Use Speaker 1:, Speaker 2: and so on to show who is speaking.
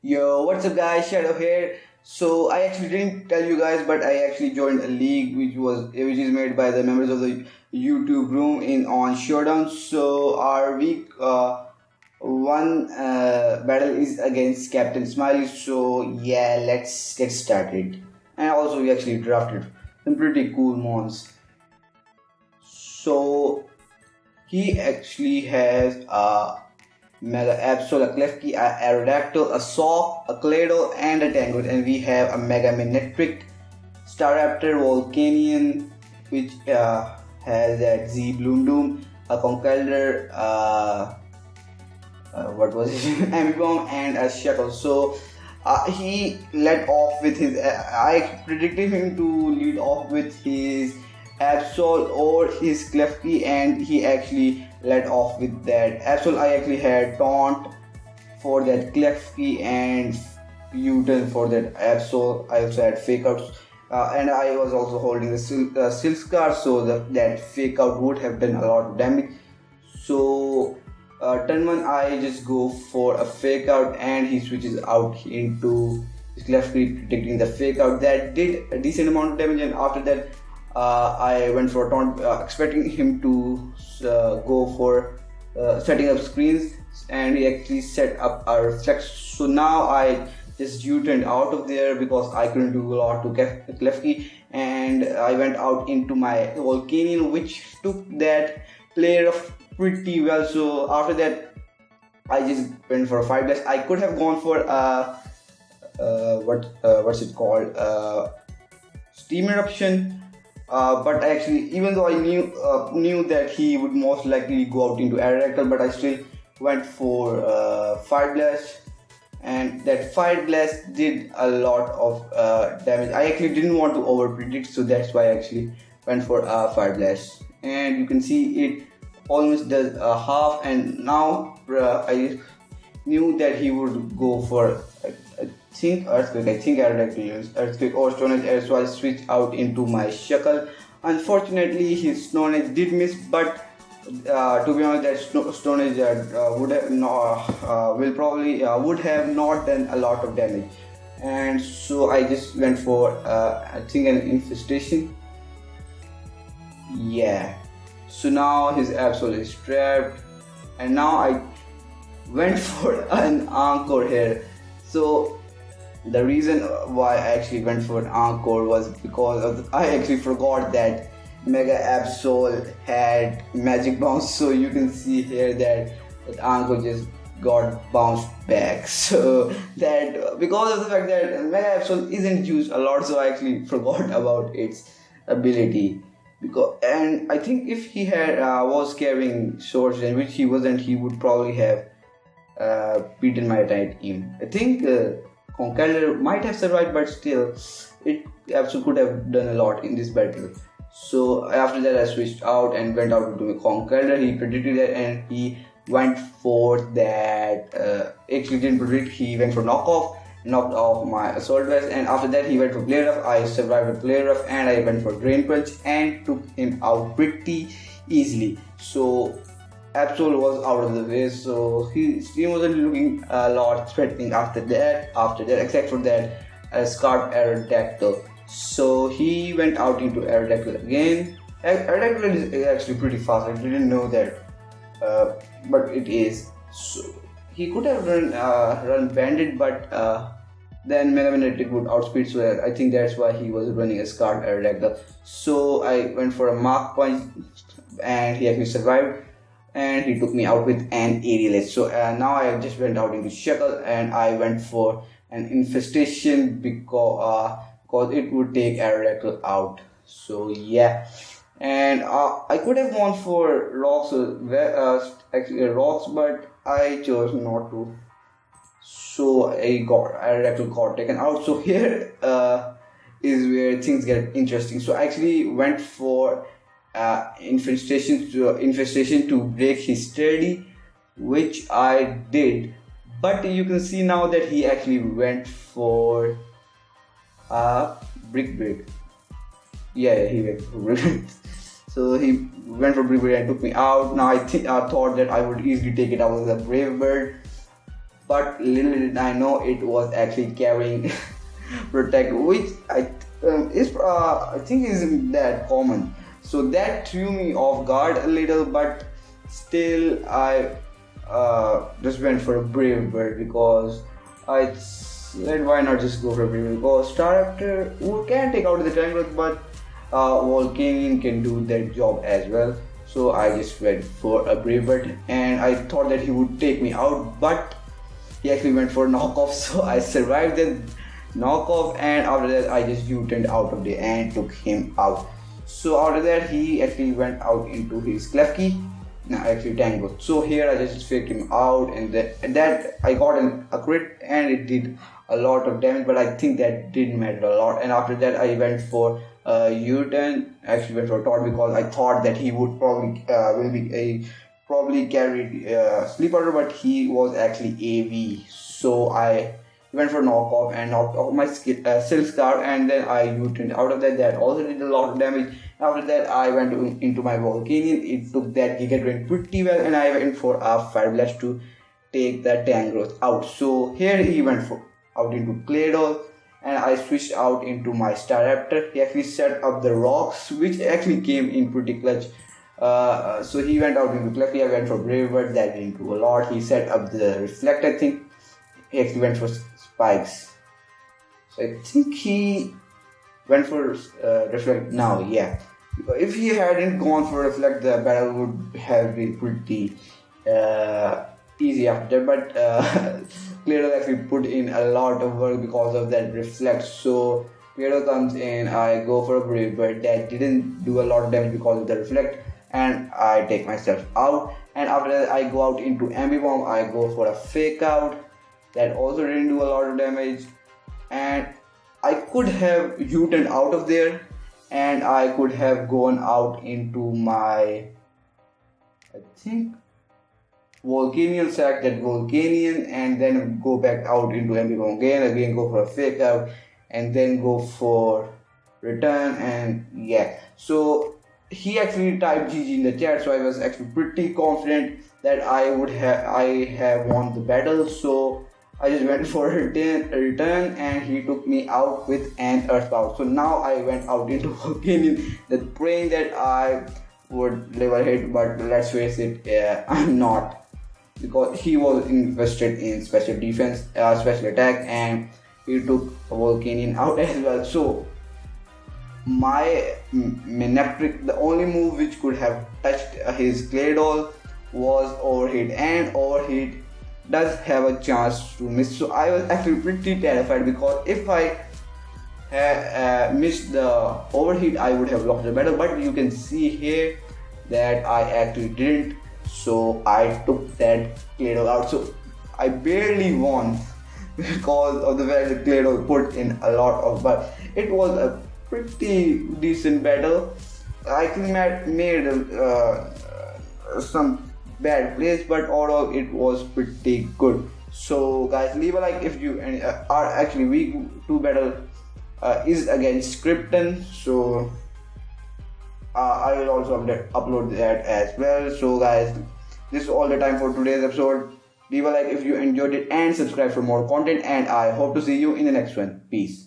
Speaker 1: Yo, what's up guys? Shadow here. So I actually didn't tell you guys, but I actually joined a league which is made by the members of the YouTube room in on Showdown. So our week one battle is against Captain Smiley. So yeah, let's get started. And also we actually drafted some pretty cool mons. So he actually has a Mega Absol, a Klefki, a Aerodactyl, a Saw, a Claydol, and a Tangoid. And we have a Mega Manectric, Staraptor, Volcanion, which has that Z Bloom Doom, a Conkeldurr, what was it? Ambibomb, and a Shuckle. So he led off with his. I predicted him to lead off with his Absol or his Klefki, and he actually led off with that. Absol, I actually had Taunt for that Klefki and U-turn for that Absol. I also had Fake Outs. And I was also holding the Silkscar, so that Fake Out would have done a lot of damage. So turn 1 I just go for a Fake Out, and he switches out into his Klefki, predicting the Fake Out. That did a decent amount of damage, and after that I went for a taunt, expecting him to go for setting up screens, and he actually set up a reflex. So now I just U-turned out of there because I couldn't do a lot to Klefki, and I went out into my Volcanion, which took that player off pretty well. So after that I just went for a 5 dash. I could have gone for what's it called, Steam Eruption. But actually, even though I knew that he would most likely go out into Aerodactyl, but I still went for Fire Blast, and that Fire Blast did a lot of damage. I actually didn't want to over predict, so that's why I actually went for Fire Blast, and you can see it almost does half. And now I knew that he would go for I think Earthquake. I think Aerodactyl Earthquake or Stone Edge, so I switched out into my Shuckle. Unfortunately, his Stone Edge did miss, but to be honest, that Stone Edge would have would have not done a lot of damage. And so I just went for I think an Infestation. Yeah. So now his Absol is trapped, and now I went for an Encore here. So the reason why I actually went for an Encore was because I actually forgot that Mega Absol had Magic Bounce. So you can see here that Encore just got bounced back. So that because of the fact that Mega Absol isn't used a lot, so I actually forgot about its ability. And I think if he had was carrying Swords, and which he wasn't, he would probably have beaten my entire team. I think Conkeldurr might have survived, but still, it absolutely could have done a lot in this battle. So after that, I switched out and went out into a Conkeldurr. He predicted that, and he went for that. Actually, didn't predict. He went for knocked off my Assault Vest, and after that, he went for Play Rough. I survived a Play Rough, and I went for Drain Punch and took him out pretty easily. So Absol was out of the way, so his team wasn't looking a lot threatening after that, except for that Scarf Aerodactyl. So he went out into Aerodactyl again. Aerodactyl is actually pretty fast. I didn't know that, but it is. So he could have run Bandit, but then Mega Magnetic would outspeed, so I think that's why he was running a Scarf Aerodactyl. So I went for a Mark Punch, and he actually survived, and he took me out with an Aerial Edge. So now I just went out into Shuckle, and I went for an Infestation because it would take Aerodactyl out. So yeah, and I could have gone for Rocks, actually Rocks, but I chose not to. So Aerodactyl got taken out. So here is where things get interesting. So I actually went for infestation to break his sturdy, which I did, but you can see now that he actually went for brick break. Yeah, he went for brick break. So he went for brick break and took me out. Now I thought that I would easily take it out with a brave bird, but little did I know it was actually carrying protect, which I think isn't that common. So that threw me off guard a little, but still I just went for a brave bird because I said why not just go for a brave bird, because star after who can take out the tangrowth, but Volcanion can do that job as well. So I just went for a brave bird and I thought that he would take me out, but he actually went for a knockoff. So I survived the knockoff, and after that I just U-turned out of there and took him out. So after that he actually went out into his Klefki, actually Tangrowth. So here I just faked him out, and that I got a crit and it did a lot of damage, but I think that didn't matter a lot. And after that I went for U-turn, actually went for Todd because I thought that he would probably carried sleep powder, but he was actually AV. So I went for knockoff and knocked off my silk scarf, and then I U-turned out of that. That also did a lot of damage. After that I went into my Volcanion. It took that Giga Drain pretty well, and I went for a Fire Blast to take that Tangrowth out. So here he went out into Claydol, and I switched out into my Staraptor. He actually set up the rocks, which actually came in pretty clutch. So he went out into Clefty. I went for Brave Bird. That didn't do a lot. He set up the Reflect, I think. He actually went for Spikes. So I think he went for Reflect now, yeah. If he hadn't gone for Reflect, the battle would have been pretty easy after that. But Claydol actually put in a lot of work because of that Reflect. So Claydol comes in, I go for a Brave Bird. That didn't do a lot of damage because of the Reflect, and I take myself out. And after that I go out into Ambibomb. I go for a Fake Out. That also didn't do a lot of damage, and I could have U-turned out of there, and I could have gone out into my, I think, Volcanion, sack that Volcanion, and then go back out into Ambibomb again go for a Fake Out, and then go for Return, and yeah. So he actually typed GG in the chat, so I was actually pretty confident that I have won the battle. So I just went for a return, and he took me out with an Earthbound. So now I went out into Volcanion, that praying that I would level hit, but let's face it, I'm not, because he was invested in special defense, special attack, and he took Volcanion out as well. So my Manectric, the only move which could have touched his Claydol was Overheat, and Overheat does have a chance to miss. So I was actually pretty terrified, because if I had missed the Overheat, I would have lost the battle. But you can see here that I actually didn't, so I took that Claydol out. So I barely won because of the fact that Claydol put in a lot of, but it was a pretty decent battle. I think Matt made some bad plays, but overall it was pretty good. So guys, leave a like if you are actually week 2 battle is against Krypton. So I will also upload that as well. So guys, this is all the time for today's episode. Leave a like if you enjoyed it, and subscribe for more content, and I hope to see you in the next one. Peace.